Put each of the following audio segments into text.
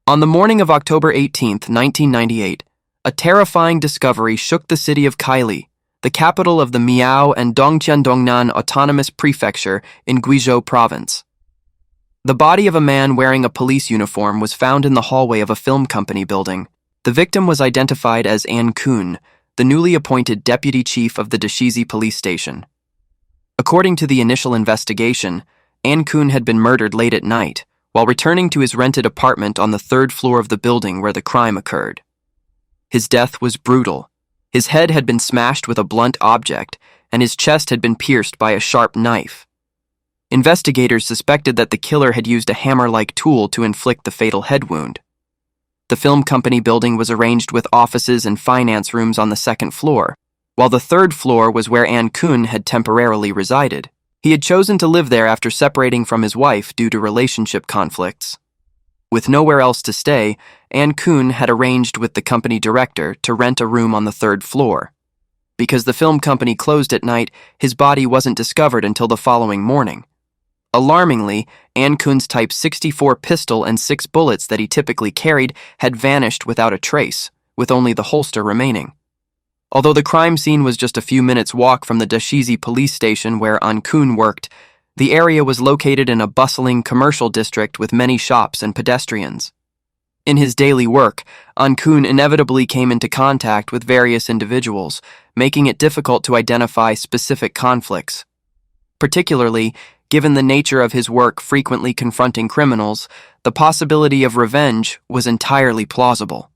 On the morning of October 18, 1998, a terrifying discovery shook the city of Kaili, the capital of the Miao and Dongtian-Dongnan Autonomous Prefecture in Guizhou Province. The body of a man wearing a police uniform was found in the hallway of a film company building. The victim was identified as Dekun, the newly appointed deputy chief of the Dashizi police station. According to the initial investigation, Dekun had been murdered late at night, while returning to his rented apartment on the third floor of the building where the crime occurred. His death was brutal. His head had been smashed with a blunt object, and his chest had been pierced by a sharp knife. Investigators suspected that the killer had used a hammer-like tool to inflict the fatal head wound. The film company building was arranged with offices and finance rooms on the second floor, while the third floor was where Dekun had temporarily resided. He had chosen to live there after separating from his wife due to relationship conflicts. With nowhere else to stay, Dekun had arranged with the company director to rent a room on the third floor. Because the film company closed at night, his body wasn't discovered until the following morning. Alarmingly, Dekun's Type 64 pistol and 6 bullets that he typically carried had vanished without a trace, with only the holster remaining. Although the crime scene was just a few minutes' walk from the Dashizi police station where Dekun worked, the area was located in a bustling commercial district with many shops and pedestrians. In his daily work, Dekun inevitably came into contact with various individuals, making it difficult to identify specific conflicts. Particularly, given the nature of his work frequently confronting criminals, the possibility of revenge was entirely plausible.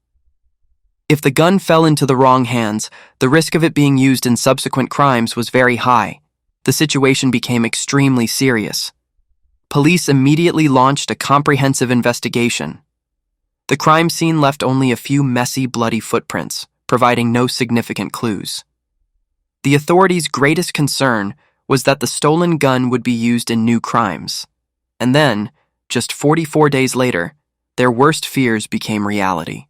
If the gun fell into the wrong hands, the risk of it being used in subsequent crimes was very high. The situation became extremely serious. Police immediately launched a comprehensive investigation. The crime scene left only a few messy, bloody footprints, providing no significant clues. The authorities' greatest concern was that the stolen gun would be used in new crimes. And then, just 44 days later, their worst fears became reality.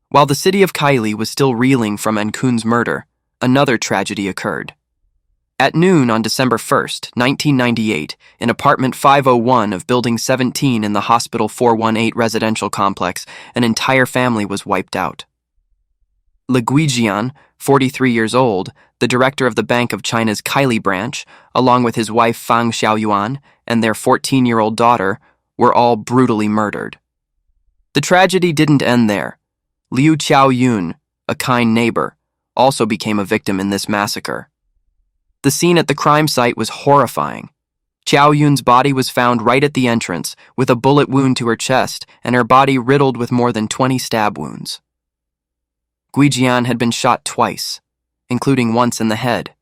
While the city of Kaili was still reeling from Dekun's murder, another tragedy occurred. At noon on December 1st, 1998, in apartment 501 of Building 17 in the Hospital 418 residential complex, an entire family was wiped out. Le Guijian, 43 years old, the director of the Bank of China's Kaili branch, along with his wife Fang Xiaoyuan and their 14-year-old daughter, were all brutally murdered. The tragedy didn't end there. Liu Qiaoyun, a kind neighbor, also became a victim in this massacre. The scene at the crime site was horrifying. Qiaoyun's body was found right at the entrance, with a bullet wound to her chest and her body riddled with more than 20 stab wounds. Guijian had been shot twice, including once in the head.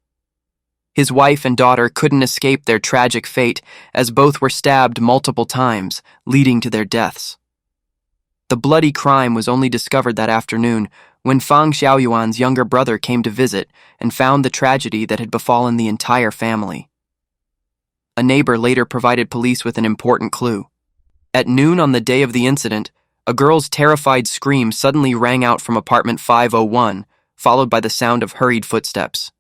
His wife and daughter couldn't escape their tragic fate as both were stabbed multiple times, leading to their deaths. The bloody crime was only discovered that afternoon when Fang Xiaoyuan's younger brother came to visit and found the tragedy that had befallen the entire family. A neighbor later provided police with an important clue. At noon on the day of the incident, a girl's terrified scream suddenly rang out from apartment 501, followed by the sound of hurried footsteps.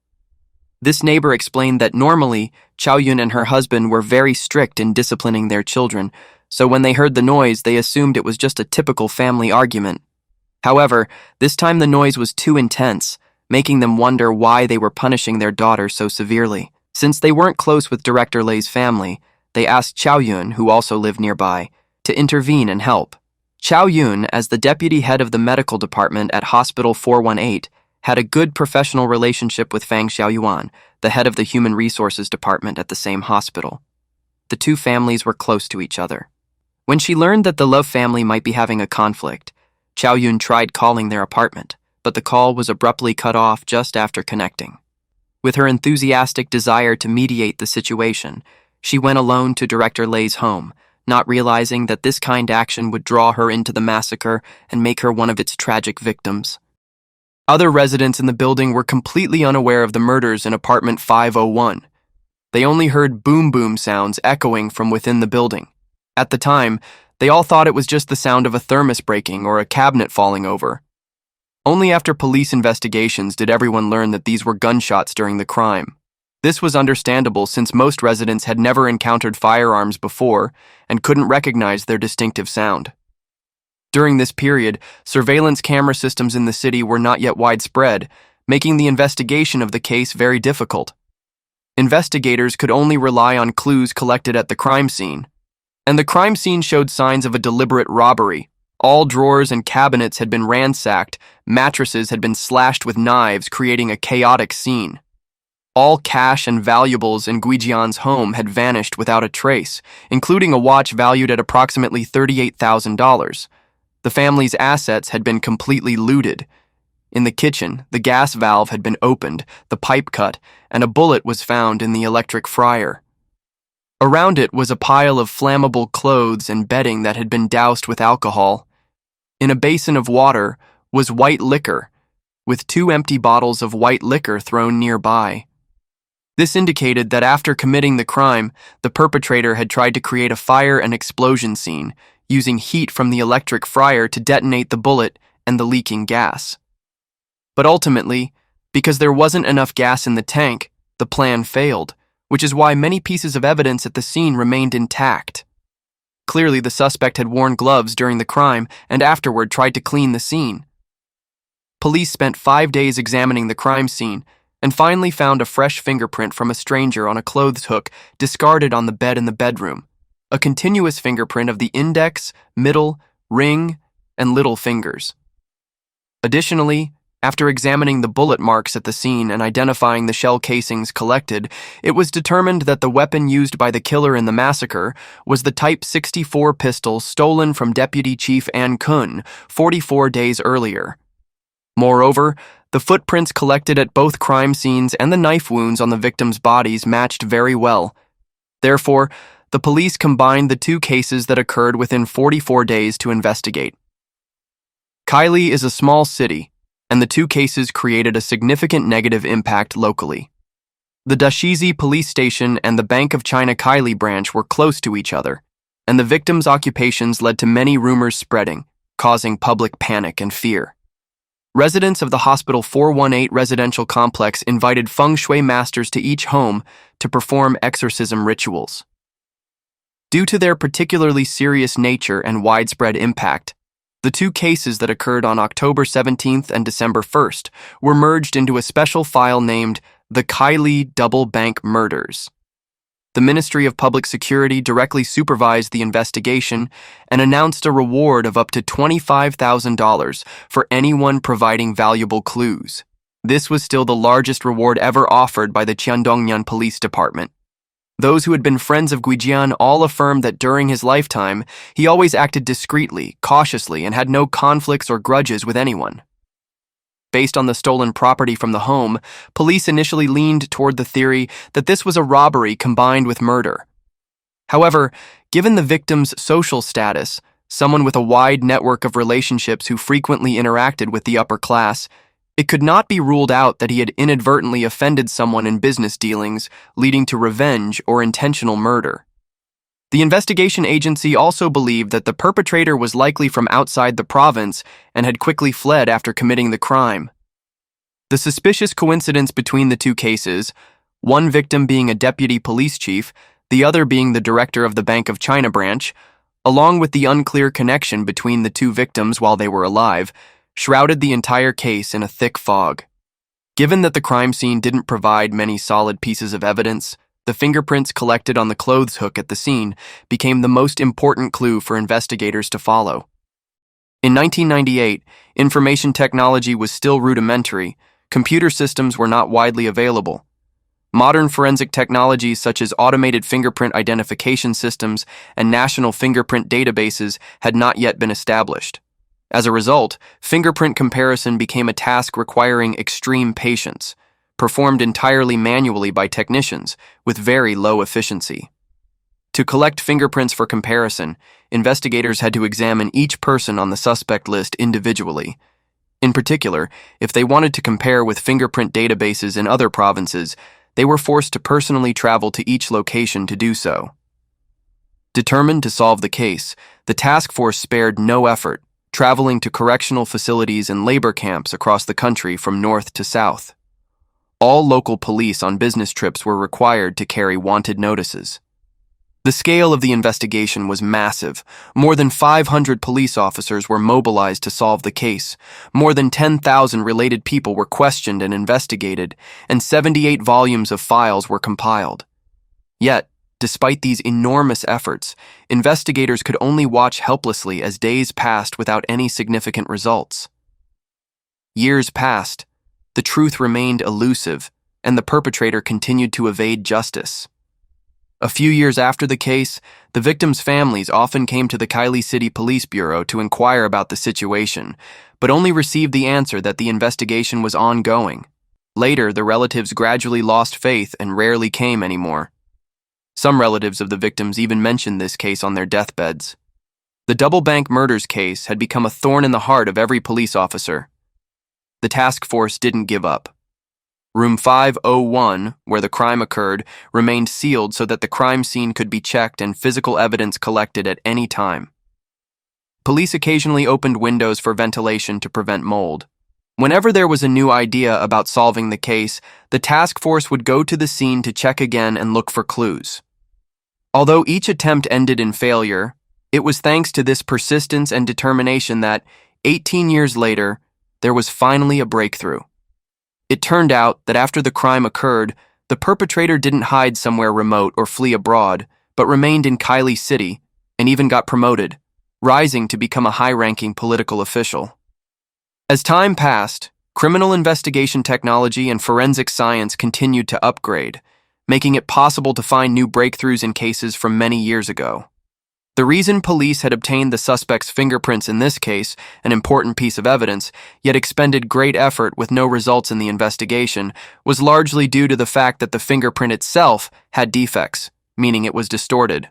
This neighbor explained that normally, Qiaoyun and her husband were very strict in disciplining their children, so when they heard the noise, they assumed it was just a typical family argument. However, this time the noise was too intense, making them wonder why they were punishing their daughter so severely. Since they weren't close with Director Lei's family, they asked Qiaoyun, who also lived nearby, to intervene and help. Qiaoyun, as the deputy head of the medical department at Hospital 418, had a good professional relationship with Fang Xiaoyuan, the head of the human resources department at the same hospital. The two families were close to each other. When she learned that the Love family might be having a conflict, Qiaoyun tried calling their apartment, but the call was abruptly cut off just after connecting. With her enthusiastic desire to mediate the situation, she went alone to Director Lei's home, not realizing that this kind action would draw her into the massacre and make her one of its tragic victims. Other residents in the building were completely unaware of the murders in apartment 501. They only heard boom-boom sounds echoing from within the building. At the time, they all thought it was just the sound of a thermos breaking or a cabinet falling over. Only after police investigations did everyone learn that these were gunshots during the crime. This was understandable since most residents had never encountered firearms before and couldn't recognize their distinctive sound. During this period, surveillance camera systems in the city were not yet widespread, making the investigation of the case very difficult. Investigators could only rely on clues collected at the crime scene. And the crime scene showed signs of a deliberate robbery. All drawers and cabinets had been ransacked, mattresses had been slashed with knives, creating a chaotic scene. All cash and valuables in Guijian's home had vanished without a trace, including a watch valued at approximately $38,000. The family's assets had been completely looted. In the kitchen, the gas valve had been opened, the pipe cut, and a bullet was found in the electric fryer. Around it was a pile of flammable clothes and bedding that had been doused with alcohol. In a basin of water was white liquor, with 2 empty bottles of white liquor thrown nearby. This indicated that after committing the crime, the perpetrator had tried to create a fire and explosion scene, using heat from the electric fryer to detonate the bullet and the leaking gas. But ultimately, because there wasn't enough gas in the tank, the plan failed, which is why many pieces of evidence at the scene remained intact. Clearly, the suspect had worn gloves during the crime and afterward tried to clean the scene. Police spent 5 days examining the crime scene and finally found a fresh fingerprint from a stranger on a clothes hook discarded on the bed in the bedroom, a continuous fingerprint of the index, middle, ring, and little fingers. Additionally, after examining the bullet marks at the scene and identifying the shell casings collected, it was determined that the weapon used by the killer in the massacre was the Type 64 pistol stolen from Deputy Chief Dekun 44 days earlier. Moreover, the footprints collected at both crime scenes and the knife wounds on the victims' bodies matched very well. Therefore, the police combined the 2 cases that occurred within 44 days to investigate. Kaili is a small city, and the 2 cases created a significant negative impact locally. The Dashizi police station and the Bank of China Kaili branch were close to each other, and the victims' occupations led to many rumors spreading, causing public panic and fear. Residents of the Hospital 418 residential complex invited feng shui masters to each home to perform exorcism rituals. Due to their particularly serious nature and widespread impact, the 2 cases that occurred on October 17th and December 1st were merged into a special file named the Kaili Double Bank Murders. The Ministry of Public Security directly supervised the investigation and announced a reward of up to $25,000 for anyone providing valuable clues. This was still the largest reward ever offered by the Qiandongnan Police Department. Those who had been friends of Guijian all affirmed that during his lifetime, he always acted discreetly, cautiously, and had no conflicts or grudges with anyone. Based on the stolen property from the home, police initially leaned toward the theory that this was a robbery combined with murder. However, given the victim's social status, someone with a wide network of relationships who frequently interacted with the upper class, it could not be ruled out that he had inadvertently offended someone in business dealings, leading to revenge or intentional murder. The investigation agency also believed that the perpetrator was likely from outside the province and had quickly fled after committing the crime. The suspicious coincidence between the 2 cases, one victim being a deputy police chief, the other being the director of the Bank of China branch, along with the unclear connection between the 2 victims while they were alive, shrouded the entire case in a thick fog. Given that the crime scene didn't provide many solid pieces of evidence, the fingerprints collected on the clothes hook at the scene became the most important clue for investigators to follow. In 1998, information technology was still rudimentary. Computer systems were not widely available. Modern forensic technologies such as automated fingerprint identification systems and national fingerprint databases had not yet been established. As a result, fingerprint comparison became a task requiring extreme patience, performed entirely manually by technicians with very low efficiency. To collect fingerprints for comparison, investigators had to examine each person on the suspect list individually. In particular, if they wanted to compare with fingerprint databases in other provinces, they were forced to personally travel to each location to do so. Determined to solve the case, the task force spared no effort, traveling to correctional facilities and labor camps across the country from north to south. All local police on business trips were required to carry wanted notices. The scale of the investigation was massive. More than 500 police officers were mobilized to solve the case. More than 10,000 related people were questioned and investigated, and 78 volumes of files were compiled. Yet, despite these enormous efforts, investigators could only watch helplessly as days passed without any significant results. Years passed, the truth remained elusive, and the perpetrator continued to evade justice. A few years after the case, the victims' families often came to the Kaili City Police Bureau to inquire about the situation, but only received the answer that the investigation was ongoing. Later, the relatives gradually lost faith and rarely came anymore. Some relatives of the victims even mentioned this case on their deathbeds. The double bank murders case had become a thorn in the heart of every police officer. The task force didn't give up. Room 501, where the crime occurred, remained sealed so that the crime scene could be checked and physical evidence collected at any time. Police occasionally opened windows for ventilation to prevent mold. Whenever there was a new idea about solving the case, the task force would go to the scene to check again and look for clues. Although each attempt ended in failure, it was thanks to this persistence and determination that, 18 years later, there was finally a breakthrough. It turned out that after the crime occurred, the perpetrator didn't hide somewhere remote or flee abroad, but remained in Kaili City and even got promoted, rising to become a high-ranking political official. As time passed, criminal investigation technology and forensic science continued to upgrade, making it possible to find new breakthroughs in cases from many years ago. The reason police had obtained the suspect's fingerprints in this case, an important piece of evidence, yet expended great effort with no results in the investigation, was largely due to the fact that the fingerprint itself had defects, meaning it was distorted.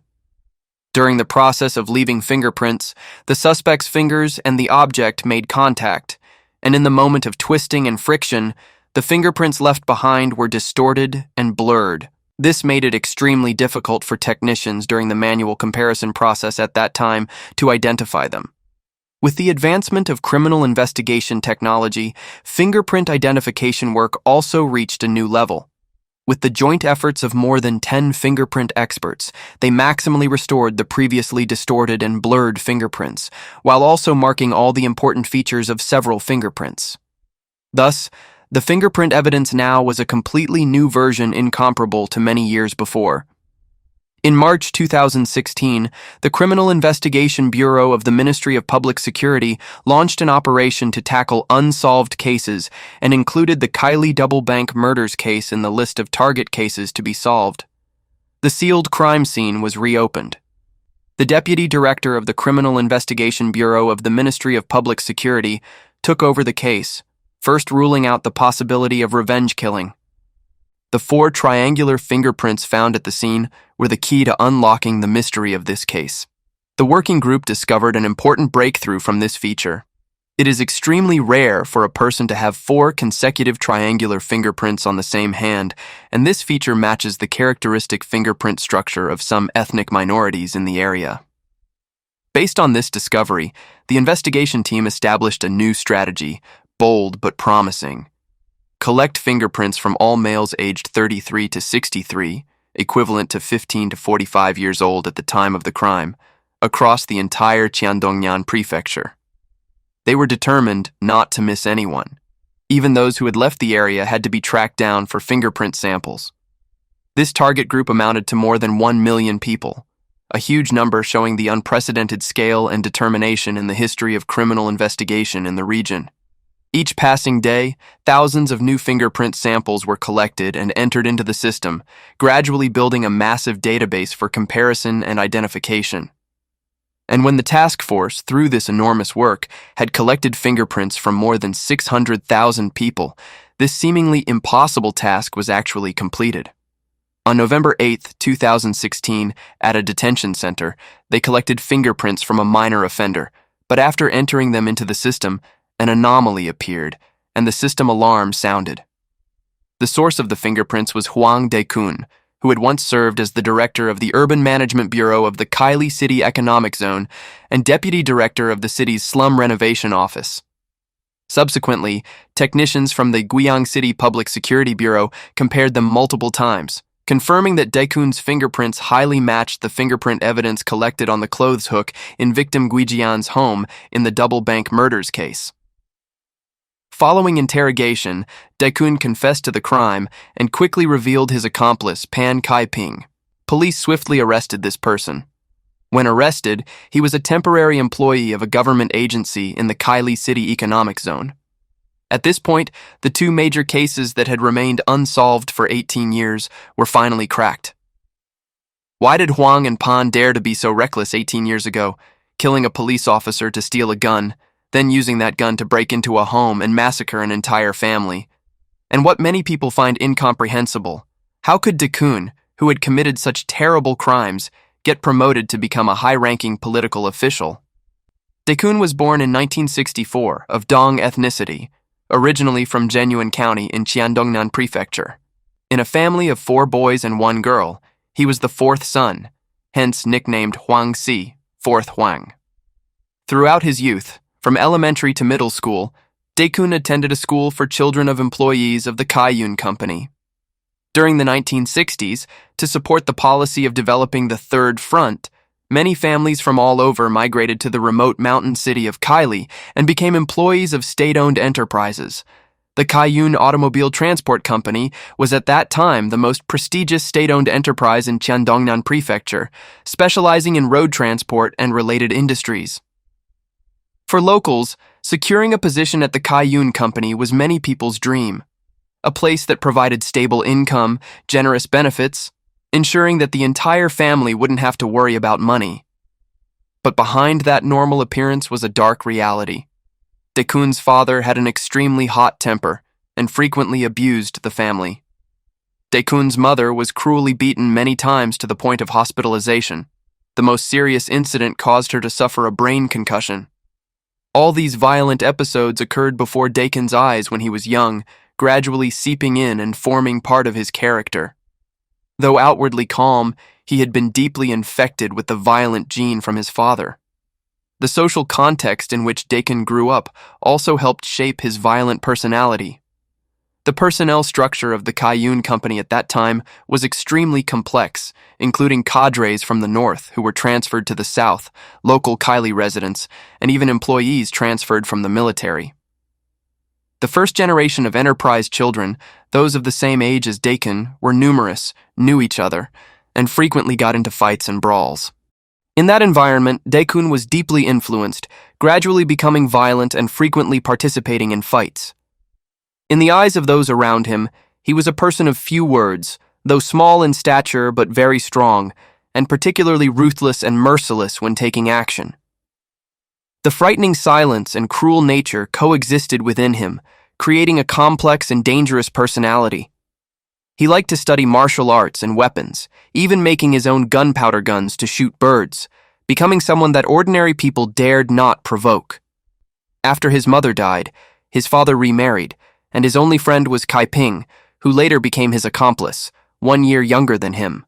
During the process of leaving fingerprints, the suspect's fingers and the object made contact, and in the moment of twisting and friction, the fingerprints left behind were distorted and blurred. This made it extremely difficult for technicians during the manual comparison process at that time to identify them. With the advancement of criminal investigation technology, fingerprint identification work also reached a new level. With the joint efforts of more than 10 fingerprint experts, they maximally restored the previously distorted and blurred fingerprints, while also marking all the important features of several fingerprints. Thus, the fingerprint evidence now was a completely new version incomparable to many years before. In March 2016, the Criminal Investigation Bureau of the Ministry of Public Security launched an operation to tackle unsolved cases and included the Kaili double bank murders case in the list of target cases to be solved. The sealed crime scene was reopened. The Deputy Director of the Criminal Investigation Bureau of the Ministry of Public Security took over the case, first ruling out the possibility of revenge killing. The 4 triangular fingerprints found at the scene were the key to unlocking the mystery of this case. The working group discovered an important breakthrough from this feature. It is extremely rare for a person to have 4 consecutive triangular fingerprints on the same hand, and this feature matches the characteristic fingerprint structure of some ethnic minorities in the area. Based on this discovery, the investigation team established a new strategy, bold but promising. Collect fingerprints from all males aged 33 to 63, equivalent to 15 to 45 years old at the time of the crime, across the entire Qiandongnan prefecture. They were determined not to miss anyone. Even those who had left the area had to be tracked down for fingerprint samples. This target group amounted to more than 1 million people, a huge number showing the unprecedented scale and determination in the history of criminal investigation in the region. Each passing day, thousands of new fingerprint samples were collected and entered into the system, gradually building a massive database for comparison and identification. And when the task force, through this enormous work, had collected fingerprints from more than 600,000 people, this seemingly impossible task was actually completed. On November 8, 2016, at a detention center, they collected fingerprints from a minor offender, but after entering them into the system, an anomaly appeared, and the system alarm sounded. The source of the fingerprints was Huang Dekun, who had once served as the director of the Urban Management Bureau of the Kaili City Economic Zone and deputy director of the city's Slum Renovation Office. Subsequently, technicians from the Guiyang City Public Security Bureau compared them multiple times, confirming that Dekun's fingerprints highly matched the fingerprint evidence collected on the clothes hook in victim Guijian's home in the double bank murders case. Following interrogation, Dekun confessed to the crime and quickly revealed his accomplice, Pan Kai-ping. Police swiftly arrested this person. When arrested, he was a temporary employee of a government agency in the Kaili City Economic Zone. At this point, the two major cases that had remained unsolved for 18 years were finally cracked. Why did Huang and Pan dare to be so reckless 18 years ago, killing a police officer to steal a gun, then using that gun to break into a home and massacre an entire family? And what many people find incomprehensible, how could Dekun, who had committed such terrible crimes, get promoted to become a high-ranking political official? Dekun was born in 1964 of Dong ethnicity, originally from Genuine County in Qiandongnan Prefecture. In a family of 4 boys and 1 girl, he was the 4th son, hence nicknamed Huang Si, 4th Huang. Throughout his youth, from elementary to middle school, Dekun attended a school for children of employees of the Kaiyun Company. During the 1960s, to support the policy of developing the Third Front, many families from all over migrated to the remote mountain city of Kaili and became employees of state-owned enterprises. The Kaiyun Automobile Transport Company was at that time the most prestigious state-owned enterprise in Qiandongnan Prefecture, specializing in road transport and related industries. For locals, securing a position at the Kaiyun Company was many people's dream. A place that provided stable income, generous benefits, ensuring that the entire family wouldn't have to worry about money. But behind that normal appearance was a dark reality. Dekun's father had an extremely hot temper and frequently abused the family. Dekun's mother was cruelly beaten many times to the point of hospitalization. The most serious incident caused her to suffer a brain concussion. All these violent episodes occurred before Dekun's eyes when he was young, gradually seeping in and forming part of his character. Though outwardly calm, he had been deeply infected with the violent gene from his father. The social context in which Dekun grew up also helped shape his violent personality. The personnel structure of the Kaiyun Company at that time was extremely complex, including cadres from the north who were transferred to the south, local Kaili residents, and even employees transferred from the military. The first generation of enterprise children, those of the same age as Dekun, were numerous, knew each other, and frequently got into fights and brawls. In that environment, Dekun was deeply influenced, gradually becoming violent and frequently participating in fights. In the eyes of those around him, he was a person of few words, though small in stature but very strong, and particularly ruthless and merciless when taking action. The frightening silence and cruel nature coexisted within him, creating a complex and dangerous personality. He liked to study martial arts and weapons, even making his own gunpowder guns to shoot birds, becoming someone that ordinary people dared not provoke. After his mother died, his father remarried, and his only friend was Kai-ping, who later became his accomplice, 1 year younger than him.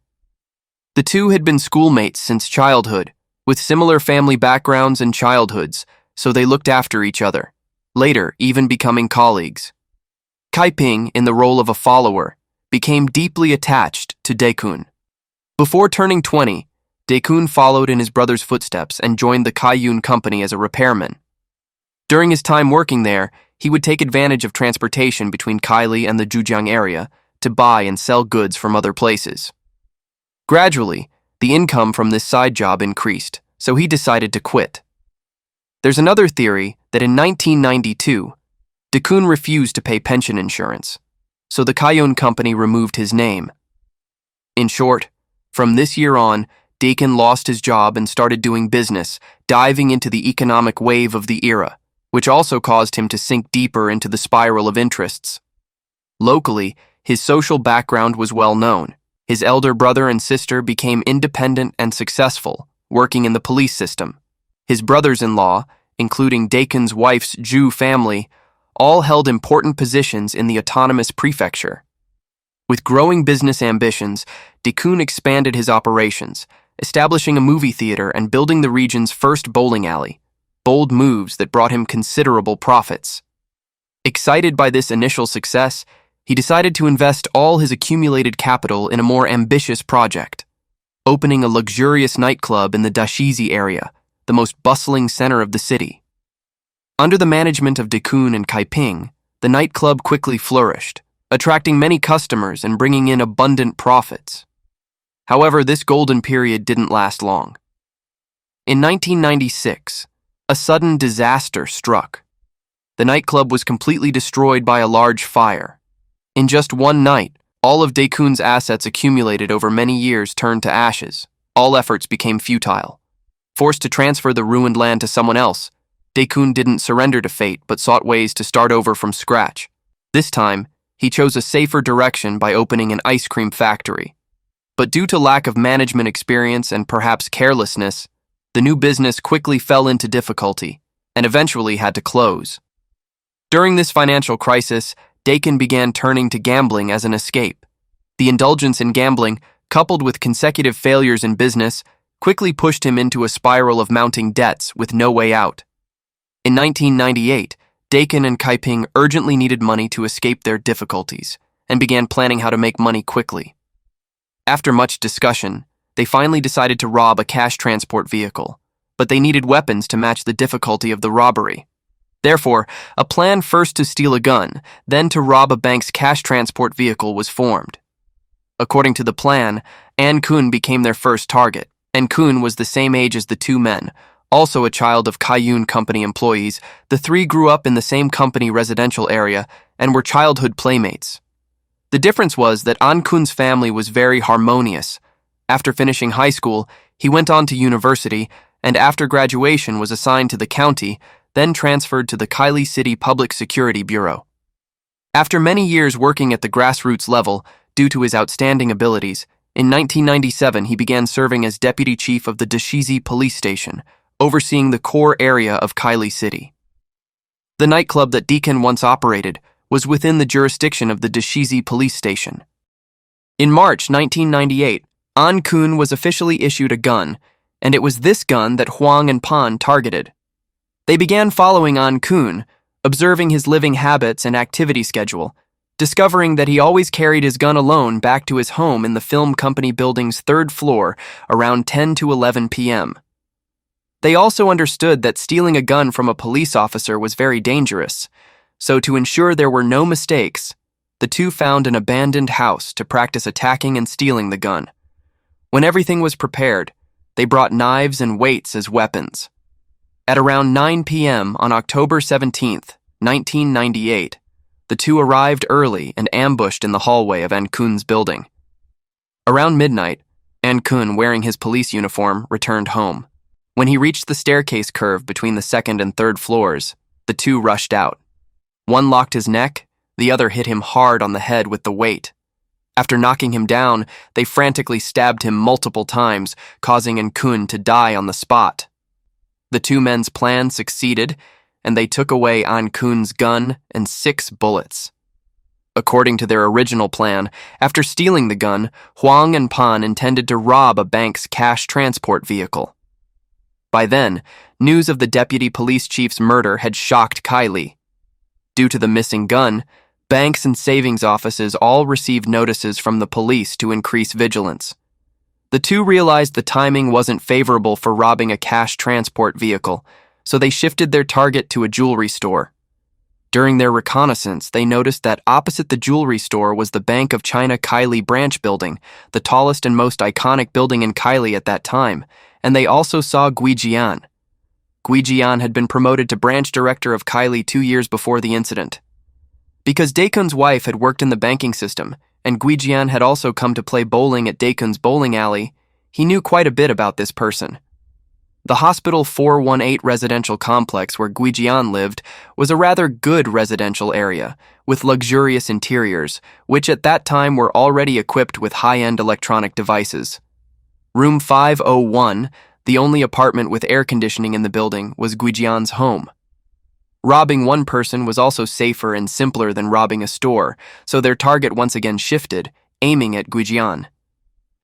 The two had been schoolmates since childhood, with similar family backgrounds and childhoods, so they looked after each other, later even becoming colleagues. Kai-ping, in the role of a follower, became deeply attached to Dekun. Before turning 20, Dekun followed in his brother's footsteps and joined the Kaiyun Company as a repairman. During his time working there, he would take advantage of transportation between Kaili and the Zhujiang area to buy and sell goods from other places. Gradually, the income from this side job increased, so he decided to quit. There's another theory that in 1992, Dekun refused to pay pension insurance, so the Kaiyun Company removed his name. In short, from this year on, Dekun lost his job and started doing business, diving into the economic wave of the era, which also caused him to sink deeper into the spiral of interests. Locally, his social background was well known. His elder brother and sister became independent and successful, working in the police system. His brothers-in-law, including Dekun's wife's Zhu family, all held important positions in the autonomous prefecture. With growing business ambitions, Dekun expanded his operations, establishing a movie theater and building the region's first bowling alley, bold moves that brought him considerable profits. Excited by this initial success, he decided to invest all his accumulated capital in a more ambitious project, opening a luxurious nightclub in the Dashizi area, the most bustling center of the city. Under the management of Dekun and Kaiping, the nightclub quickly flourished, attracting many customers and bringing in abundant profits. However, this golden period didn't last long. In 1996, a sudden disaster struck. The nightclub was completely destroyed by a large fire. In just one night, all of Dekun's assets accumulated over many years turned to ashes. All efforts became futile. Forced to transfer the ruined land to someone else, Dekun didn't surrender to fate but sought ways to start over from scratch. This time, he chose a safer direction by opening an ice cream factory. But due to lack of management experience and perhaps carelessness, the new business quickly fell into difficulty and eventually had to close. During this financial crisis, Dekun began turning to gambling as an escape. The indulgence in gambling, coupled with consecutive failures in business, quickly pushed him into a spiral of mounting debts with no way out. In 1998, Dekun and Kaiping urgently needed money to escape their difficulties and began planning how to make money quickly. After much discussion, they finally decided to rob a cash transport vehicle, but they needed weapons to match the difficulty of the robbery. Therefore, a plan first to steal a gun, then to rob a bank's cash transport vehicle was formed. According to the plan, Kun became their first target. Kun was the same age as the two men. Also a child of Kaiyun Company employees, the three grew up in the same company residential area and were childhood playmates. The difference was that Kun's family was very harmonious. After finishing high school, he went on to university, and after graduation was assigned to the county, then transferred to the Kaili City Public Security Bureau. After many years working at the grassroots level, due to his outstanding abilities, in 1997 he began serving as deputy chief of the Dashizi Police Station, overseeing the core area of Kaili City. The nightclub that Dekun once operated was within the jurisdiction of the Dashizi Police Station. In March 1998, Kun was officially issued a gun, and it was this gun that Huang and Pan targeted. They began following Kun, observing his living habits and activity schedule, discovering that he always carried his gun alone back to his home in the film company building's third floor around 10 to 11 p.m. They also understood that stealing a gun from a police officer was very dangerous, so to ensure there were no mistakes, the two found an abandoned house to practice attacking and stealing the gun. When everything was prepared, they brought knives and weights as weapons. At around 9 p.m. on October 17, 1998, the two arrived early and ambushed in the hallway of Kun's building. Around midnight, Kun, wearing his police uniform, returned home. When he reached the staircase curve between the second and third floors, the two rushed out. One locked his neck, the other hit him hard on the head with the weight. After knocking him down, they frantically stabbed him multiple times, causing Kun to die on the spot. The two men's plan succeeded, and they took away Kun's gun and 6 bullets. According to their original plan, after stealing the gun, Huang and Pan intended to rob a bank's cash transport vehicle. By then, news of the deputy police chief's murder had shocked Kaili. Due to the missing gun, banks and savings offices all received notices from the police to increase vigilance. The two realized the timing wasn't favorable for robbing a cash transport vehicle, so they shifted their target to a jewelry store. During their reconnaissance, they noticed that opposite the jewelry store was the Bank of China Kaili branch building, the tallest and most iconic building in Kaili at that time, and they also saw Guijian. Guijian had been promoted to branch director of Kaili 2 years before the incident. Because Dekun's wife had worked in the banking system, and Guijian had also come to play bowling at Dekun's bowling alley, he knew quite a bit about this person. The Hospital 418 residential complex where Guijian lived was a rather good residential area, with luxurious interiors, which at that time were already equipped with high-end electronic devices. Room 501, the only apartment with air conditioning in the building, was Guijian's home. Robbing one person was also safer and simpler than robbing a store, so their target once again shifted, aiming at Guijian.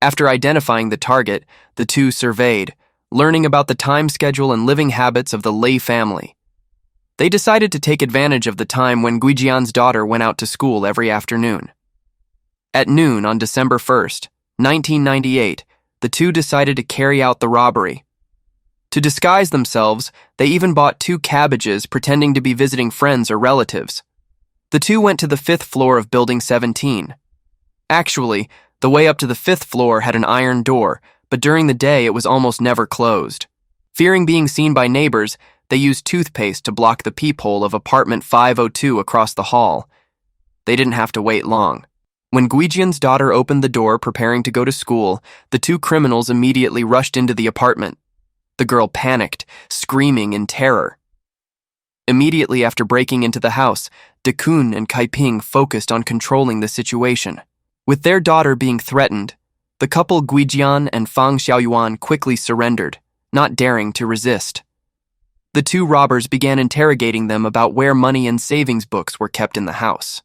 After identifying the target, the two surveyed, learning about the time schedule and living habits of the Lei family. They decided to take advantage of the time when Guijian's daughter went out to school every afternoon. At noon on December 1st, 1998, the two decided to carry out the robbery. To disguise themselves, they even bought 2 cabbages pretending to be visiting friends or relatives. The two went to the 5th floor of Building 17. Actually, the way up to the 5th floor had an iron door, but during the day it was almost never closed. Fearing being seen by neighbors, they used toothpaste to block the peephole of apartment 502 across the hall. They didn't have to wait long. When Guijian's daughter opened the door preparing to go to school, the 2 criminals immediately rushed into the apartment. The girl panicked, screaming in terror. Immediately after breaking into the house, Dekun and Kaiping focused on controlling the situation. With their daughter being threatened, the couple Guijian and Fang Xiaoyuan quickly surrendered, not daring to resist. The 2 robbers began interrogating them about where money and savings books were kept in the house.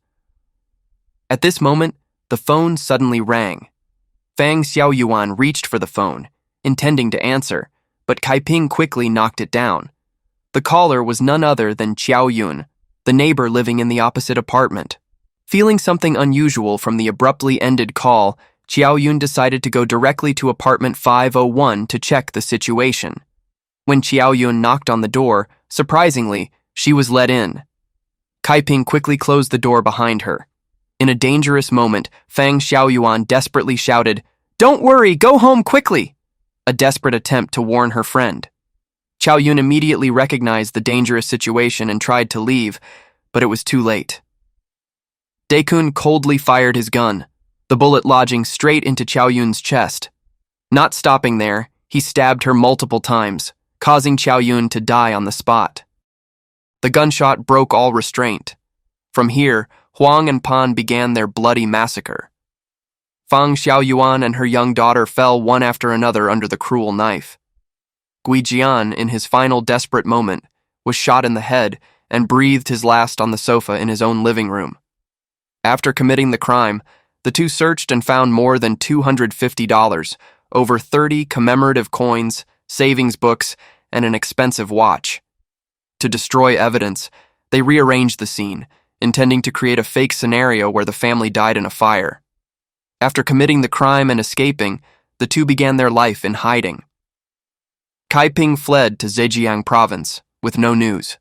At this moment, the phone suddenly rang. Fang Xiaoyuan reached for the phone, intending to answer, but Kaiping quickly knocked it down. The caller was none other than Qiao Yun, the neighbor living in the opposite apartment. Feeling something unusual from the abruptly ended call, Qiao Yun decided to go directly to apartment 501 to check the situation. When Qiao Yun knocked on the door, surprisingly, she was let in. Kaiping quickly closed the door behind her. In a dangerous moment, Fang Xiaoyuan desperately shouted, "Don't worry, go home quickly!" A desperate attempt to warn her friend. Qiao Yun immediately recognized the dangerous situation and tried to leave, but it was too late. Dekun coldly fired his gun, the bullet lodging straight into Qiao Yun's chest. Not stopping there, he stabbed her multiple times, causing Qiao Yun to die on the spot. The gunshot broke all restraint. From here, Huang and Pan began their bloody massacre. Fang Xiaoyuan and her young daughter fell one after another under the cruel knife. Guijian, in his final desperate moment, was shot in the head and breathed his last on the sofa in his own living room. After committing the crime, the two searched and found more than $250, over 30 commemorative coins, savings books, and an expensive watch. To destroy evidence, they rearranged the scene, intending to create a fake scenario where the family died in a fire. After committing the crime and escaping, the two began their life in hiding. Kaiping fled to Zhejiang province with no news.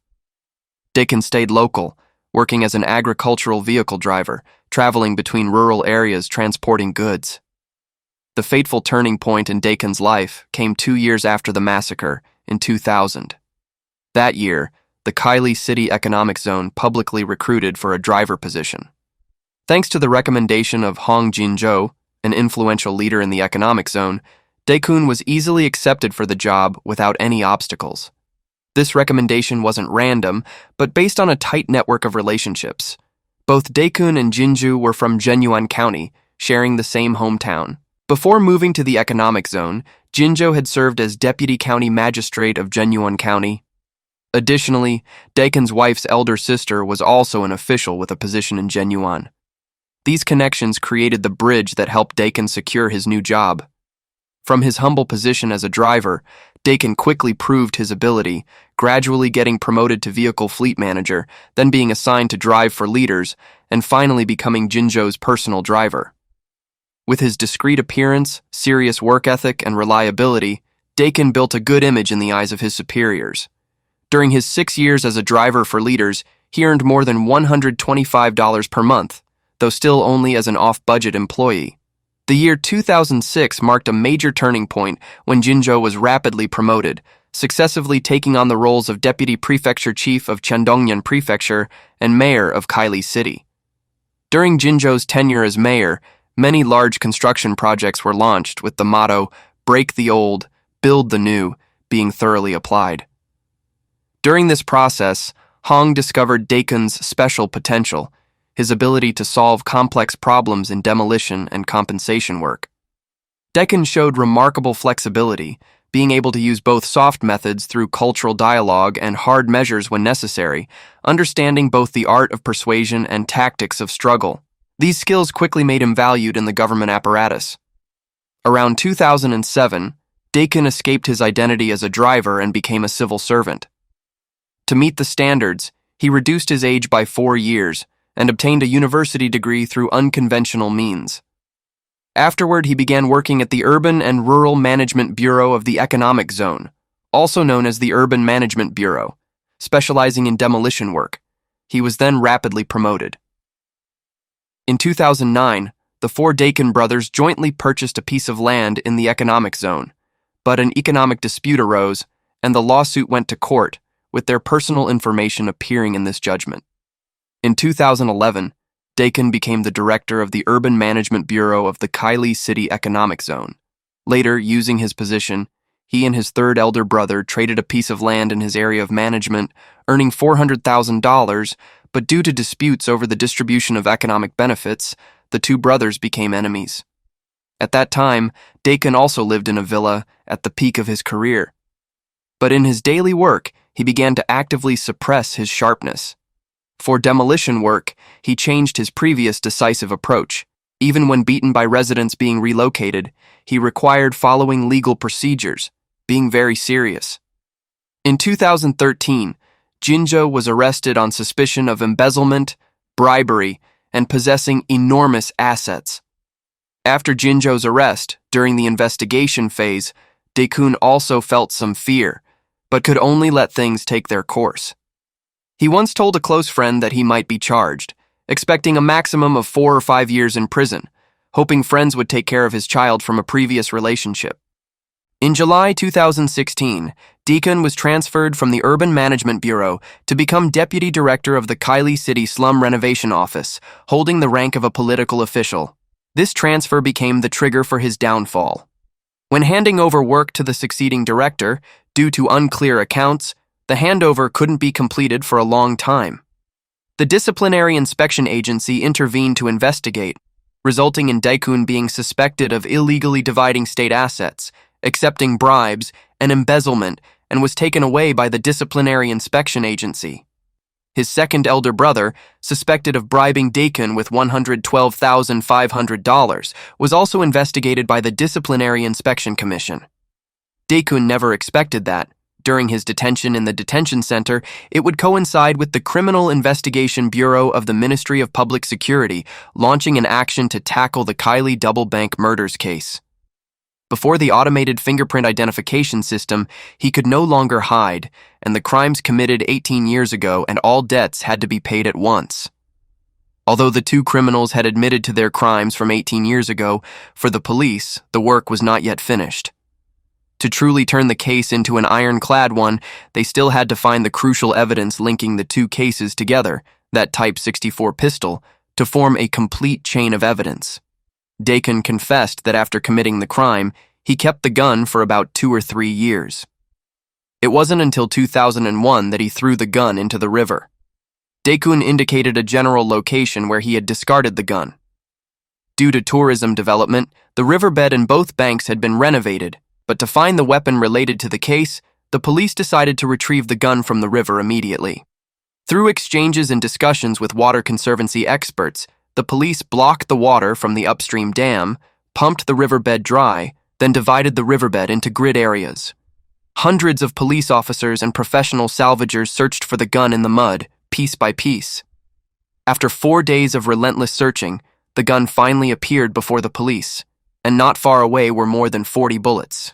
Dekun stayed local, working as an agricultural vehicle driver, traveling between rural areas transporting goods. The fateful turning point in Dekun's life came 2 years after the massacre, in 2000. That year, the Kaili City Economic Zone publicly recruited for a driver position. Thanks to the recommendation of Hong Jinzhou, an influential leader in the economic zone, Dekun was easily accepted for the job without any obstacles. This recommendation wasn't random, but based on a tight network of relationships. Both Dekun and Jinzhou were from Zhenyuan County, sharing the same hometown. Before moving to the economic zone, Jinzhou had served as deputy county magistrate of Zhenyuan County. Additionally, Dekun's wife's elder sister was also an official with a position in Zhenyuan. These connections created the bridge that helped Dekun secure his new job. From his humble position as a driver, Dekun quickly proved his ability, gradually getting promoted to vehicle fleet manager, then being assigned to drive for leaders, and finally becoming Jinzhou's personal driver. With his discreet appearance, serious work ethic, and reliability, Dekun built a good image in the eyes of his superiors. During his 6 years as a driver for leaders, he earned more than $125 per month, though still only as an off-budget employee. The year 2006 marked a major turning point when Jinzhou was rapidly promoted, successively taking on the roles of Deputy Prefecture Chief of Shandongyan Prefecture and Mayor of Kaili City. During Jinzhou's tenure as mayor, many large construction projects were launched with the motto, "Break the old, build the new," being thoroughly applied. During this process, Huang discovered Dekun's special potential, his ability to solve complex problems in demolition and compensation work. Dekun showed remarkable flexibility, being able to use both soft methods through cultural dialogue and hard measures when necessary, understanding both the art of persuasion and tactics of struggle. These skills quickly made him valued in the government apparatus. Around 2007, Dekun escaped his identity as a driver and became a civil servant. To meet the standards, he reduced his age by 4 years and obtained a university degree through unconventional means. Afterward, he began working at the Urban and Rural Management Bureau of the Economic Zone, also known as the Urban Management Bureau, specializing in demolition work. He was then rapidly promoted. In 2009, the four Dekun brothers jointly purchased a piece of land in the economic zone, but an economic dispute arose, and the lawsuit went to court, with their personal information appearing in this judgment. In 2011, Dekun became the director of the Urban Management Bureau of the Kaili City Economic Zone. Later, using his position, he and his third elder brother traded a piece of land in his area of management, earning $400,000, but due to disputes over the distribution of economic benefits, the two brothers became enemies. At that time, Dekun also lived in a villa at the peak of his career. But in his daily work, he began to actively suppress his sharpness. For demolition work, he changed his previous decisive approach. Even when beaten by residents being relocated, he required following legal procedures, being very serious. In 2013, Jinjo was arrested on suspicion of embezzlement, bribery, and possessing enormous assets. After Jinjo's arrest, during the investigation phase, Dekun also felt some fear, but could only let things take their course. He once told a close friend that he might be charged, expecting a maximum of 4 or 5 years in prison, hoping friends would take care of his child from a previous relationship. In July 2016, Dekun was transferred from the Urban Management Bureau to become deputy director of the Kaili City Slum Renovation Office, holding the rank of a political official. This transfer became the trigger for his downfall. When handing over work to the succeeding director, due to unclear accounts, the handover couldn't be completed for a long time. The disciplinary inspection agency intervened to investigate, resulting in Dekun being suspected of illegally dividing state assets, accepting bribes, and embezzlement, and was taken away by the disciplinary inspection agency. His second elder brother, suspected of bribing Dekun with $112,500, was also investigated by the Disciplinary Inspection Commission. Dekun never expected that, during his detention in the detention center, it would coincide with the Criminal Investigation Bureau of the Ministry of Public Security launching an action to tackle the Kaili double bank murders case. Before the automated fingerprint identification system, he could no longer hide, and the crimes committed 18 years ago and all debts had to be paid at once. Although the two criminals had admitted to their crimes from 18 years ago, for the police, the work was not yet finished. To truly turn the case into an ironclad one, they still had to find the crucial evidence linking the two cases together, that Type 64 pistol, to form a complete chain of evidence. Dekun confessed that after committing the crime, he kept the gun for about 2 or 3 years. It wasn't until 2001 that he threw the gun into the river. Dekun indicated a general location where he had discarded the gun. Due to tourism development, the riverbed in both banks had been renovated, but to find the weapon related to the case, the police decided to retrieve the gun from the river immediately. Through exchanges and discussions with water conservancy experts, the police blocked the water from the upstream dam, pumped the riverbed dry, then divided the riverbed into grid areas. Hundreds of police officers and professional salvagers searched for the gun in the mud, piece by piece. After 4 days of relentless searching, the gun finally appeared before the police, and not far away were more than 40 bullets.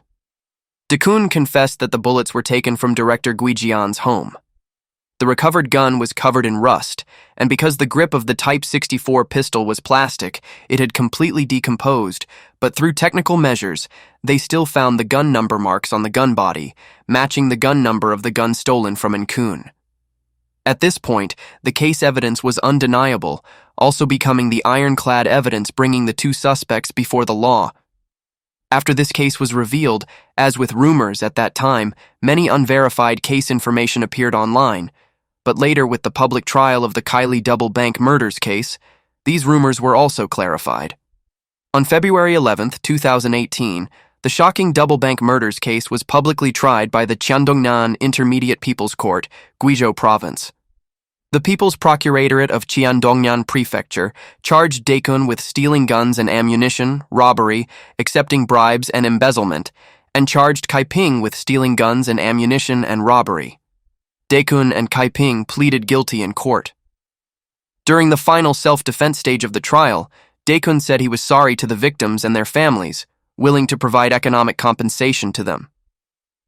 Dekun confessed that the bullets were taken from director Guijian's home. The recovered gun was covered in rust, and because the grip of the Type 64 pistol was plastic, it had completely decomposed, but through technical measures, they still found the gun number marks on the gun body, matching the gun number of the gun stolen from Dekun. At this point, the case evidence was undeniable, also becoming the ironclad evidence bringing the two suspects before the law. After this case was revealed, as with rumors at that time, many unverified case information appeared online, but later with the public trial of the Kaili double bank murders case, these rumors were also clarified. On February 11, 2018, the shocking double bank murders case was publicly tried by the Cheondongnan Intermediate People's Court, Guizhou Province. The People's Procuratorate of Cheondongnan Prefecture charged Dekun with stealing guns and ammunition, robbery, accepting bribes and embezzlement, and charged Kaiping with stealing guns and ammunition and robbery. Dekun and Kaiping pleaded guilty in court. During the final self-defense stage of the trial, Dekun said he was sorry to the victims and their families, willing to provide economic compensation to them.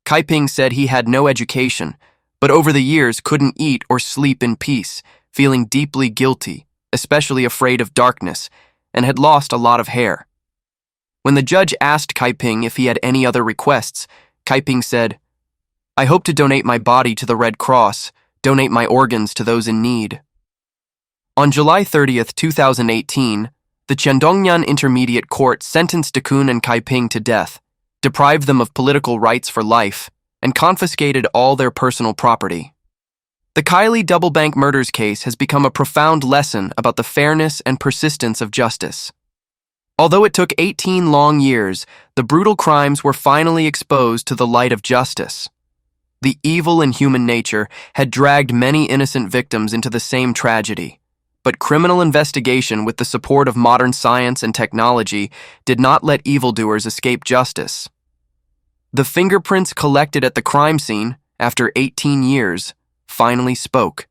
Kaiping said he had no education, but over the years couldn't eat or sleep in peace, feeling deeply guilty, especially afraid of darkness, and had lost a lot of hair. When the judge asked Kaiping if he had any other requests, Kaiping said, "I hope to donate my body to the Red Cross, donate my organs to those in need." On July 30th, 2018, the Cheongdongnan Intermediate Court sentenced Dekun and Kaiping to death, deprived them of political rights for life, and confiscated all their personal property. The Kaili double bank murders case has become a profound lesson about the fairness and persistence of justice. Although it took 18 long years, the brutal crimes were finally exposed to the light of justice. The evil in human nature had dragged many innocent victims into the same tragedy, but criminal investigation with the support of modern science and technology did not let evildoers escape justice. The fingerprints collected at the crime scene, after 18 years, finally spoke.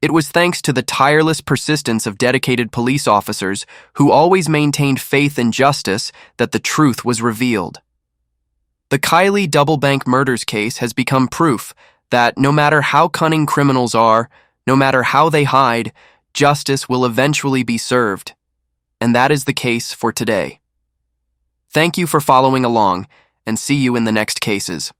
It was thanks to the tireless persistence of dedicated police officers who always maintained faith in justice that the truth was revealed. The Kaili double bank murders case has become proof that no matter how cunning criminals are, no matter how they hide, justice will eventually be served. And that is the case for today. Thank you for following along, and see you in the next cases.